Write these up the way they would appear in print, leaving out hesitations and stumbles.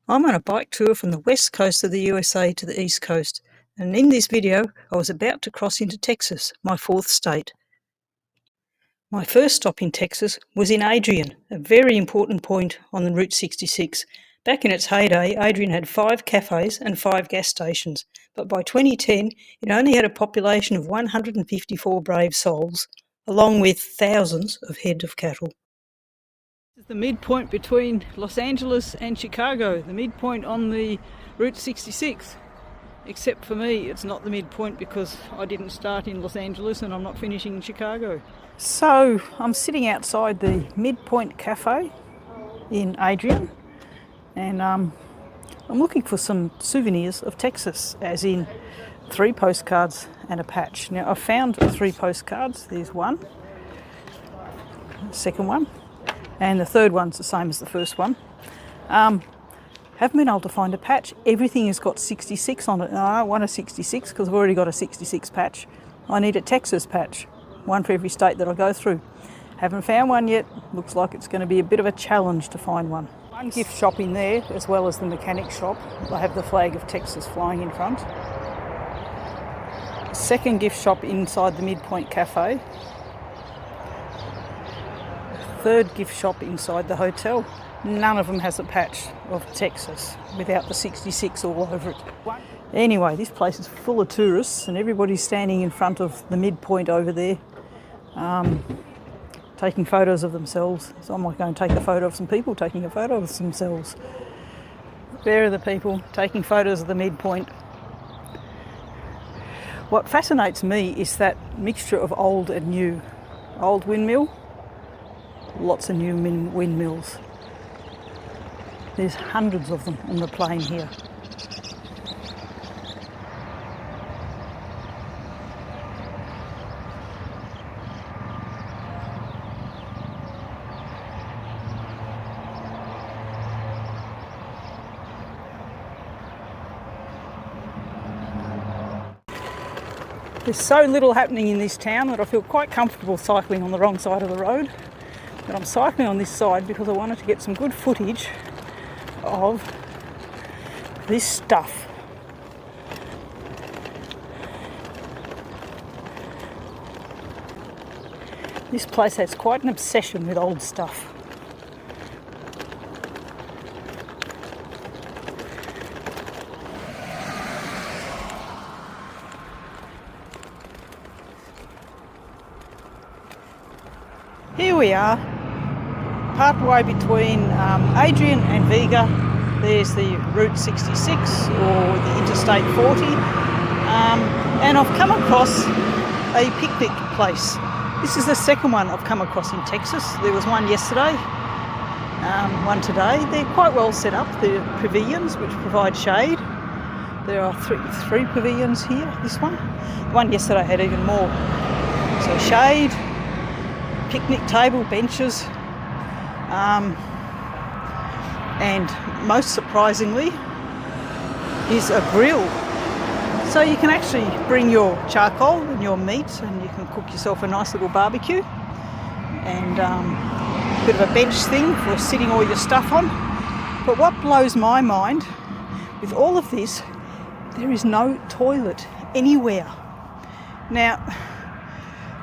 I'm on a bike tour from the west coast of the USA to the east coast, and in this video I was about to cross into Texas, my fourth state. My first stop in Texas was in Adrian, a very important point on the Route 66. Back in its heyday, Adrian had 5 cafes and 5 gas stations, but by 2010 it only had a population of 154 brave souls, along with thousands of head of cattle. This is the midpoint between Los Angeles and Chicago, the midpoint on the Route 66. Except for me, it's not the midpoint because I didn't start in Los Angeles and I'm not finishing in Chicago. So I'm sitting outside the Midpoint Cafe in Adrian, and I'm looking for some souvenirs of Texas, as in 3 postcards and a patch. Now I've found 3 postcards. There's one, the second one, and the third one's the same as the first one. Haven't been able to find a patch. Everything has got 66 on it. No, I don't want a 66 because I've already got a 66 patch. I need a Texas patch, one for every state that I go through. Haven't found one yet. Looks like it's going to be a bit of a challenge to find one. One gift shop in there, as well as the mechanic shop. I have the flag of Texas flying in front. Second gift shop inside the Midpoint Cafe. Third gift shop inside the hotel. None of them has a patch of Texas without the 66 all over it. Anyway, this place is full of tourists and everybody's standing in front of the midpoint over there, taking photos of themselves. So I might go and take a photo of some people taking a photo of themselves. There are the people taking photos of the midpoint. What fascinates me is that mixture of old and new. Old windmill, lots of new windmills. There's hundreds of them on the plain here. There's so little happening in this town that I feel quite comfortable cycling on the wrong side of the road. But I'm cycling on this side because I wanted to get some good footage of this stuff. This place has quite an obsession with old stuff. Here we are, partway between Adrian and Vega. There's the Route 66 or the Interstate 40, and I've come across a picnic place. This is the second one I've come across in Texas. There was one yesterday, one today. They're quite well set up. They're pavilions which provide shade. There are three pavilions here. This one, the one yesterday had even more. So shade, picnic table, benches, and most surprisingly is a grill. So you can actually bring your charcoal and your meat and you can cook yourself a nice little barbecue, and a bit of a bench thing for sitting all your stuff on. But what blows my mind with all of this, there is no toilet anywhere. Now,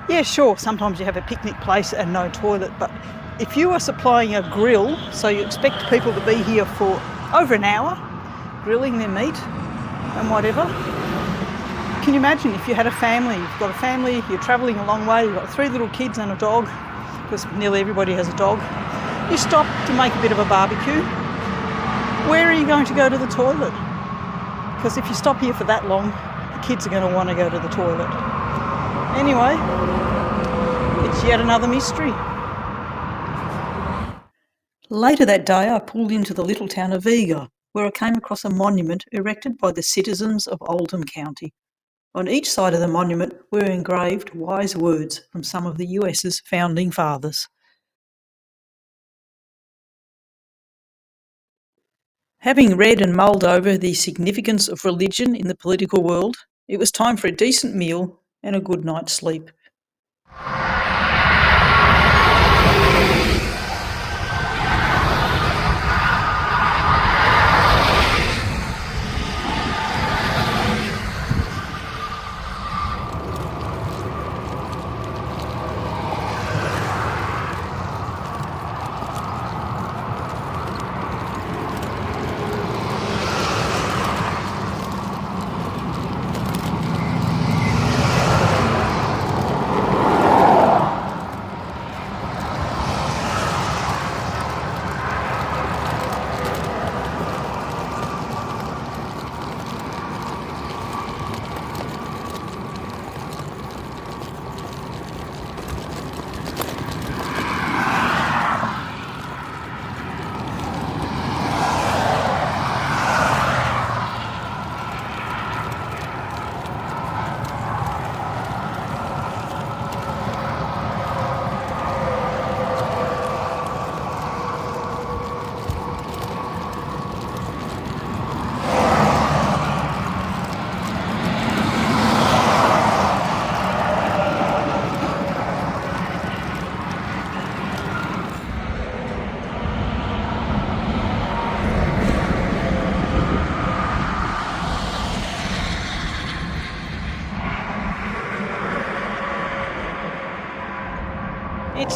yeah, sure, sometimes you have a picnic place and no toilet, but if you are supplying a grill, so you expect people to be here for over an hour, grilling their meat and whatever, can you imagine if you had a family, you've got a family, you're travelling a long way, you've got 3 little kids and a dog, because nearly everybody has a dog, you stop to make a bit of a barbecue, where are you going to go to the toilet? Because if you stop here for that long, the kids are going to want to go to the toilet. Anyway, it's yet another mystery. Later that day I pulled into the little town of Vega, where I came across a monument erected by the citizens of Oldham County. On each side of the monument were engraved wise words from some of the US's founding fathers. Having read and mulled over the significance of religion in the political world, it was time for a decent meal and a good night's sleep.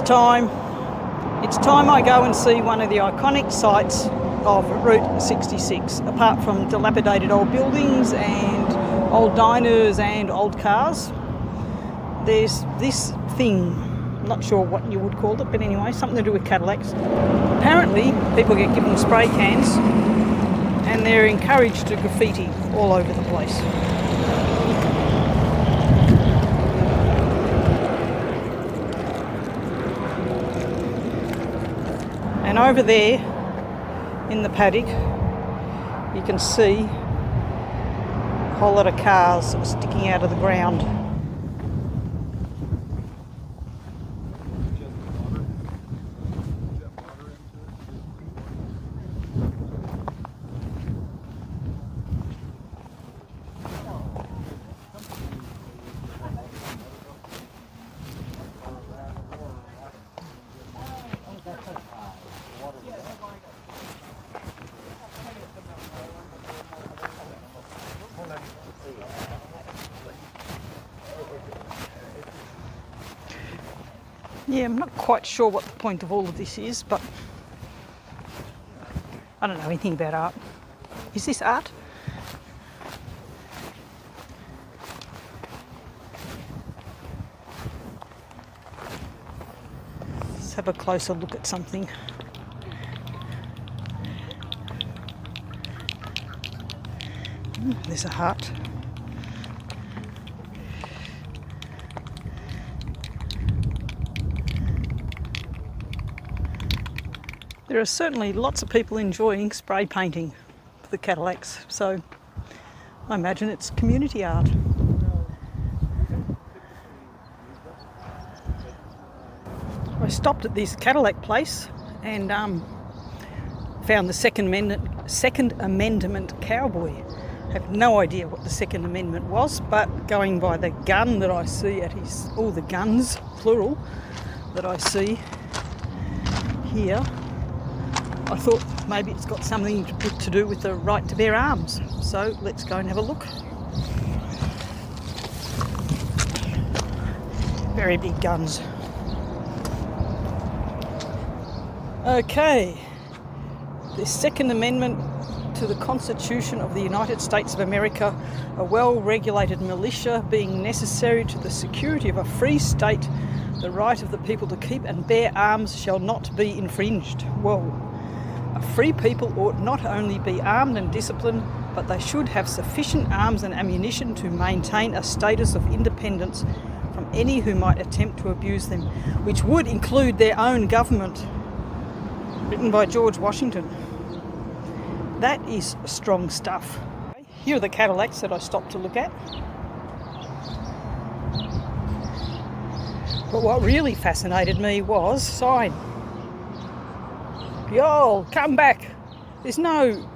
time. It's time I go and see one of the iconic sites of Route 66. Apart from dilapidated old buildings and old diners and old cars, there's this thing, I'm not sure what you would call it, but anyway, something to do with Cadillacs. Apparently people get given spray cans and they're encouraged to graffiti all over the place. And over there in the paddock you can see a whole lot of cars sticking out of the ground. Yeah, I'm not quite sure what the point of all of this is, but I don't know anything about art. Is this art? Let's have a closer look at something. There's a hut. There are certainly lots of people enjoying spray painting for the Cadillacs, so I imagine it's community art. I stopped at this Cadillac place and found the Second Amendment cowboy. I have no idea what the Second Amendment was, but going by the gun that I see at his, all the guns, plural, that I see here, I thought maybe it's got something to do with the right to bear arms. So let's go and have a look. Very big guns. Okay, the Second Amendment to the Constitution of the United States of America, a well-regulated militia being necessary to the security of a free state, the right of the people to keep and bear arms shall not be infringed. Whoa. A free people ought not only be armed and disciplined, but they should have sufficient arms and ammunition to maintain a status of independence from any who might attempt to abuse them, which would include their own government. Written by George Washington. That is strong stuff. Here are the Cadillacs that I stopped to look at. But what really fascinated me was sign. Yo, come back. There's no,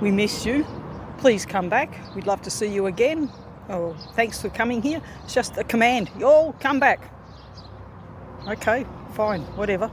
we miss you. Please come back. We'd love to see you again. Oh, thanks for coming here. It's just a command. Yo, come back. Okay, fine, whatever.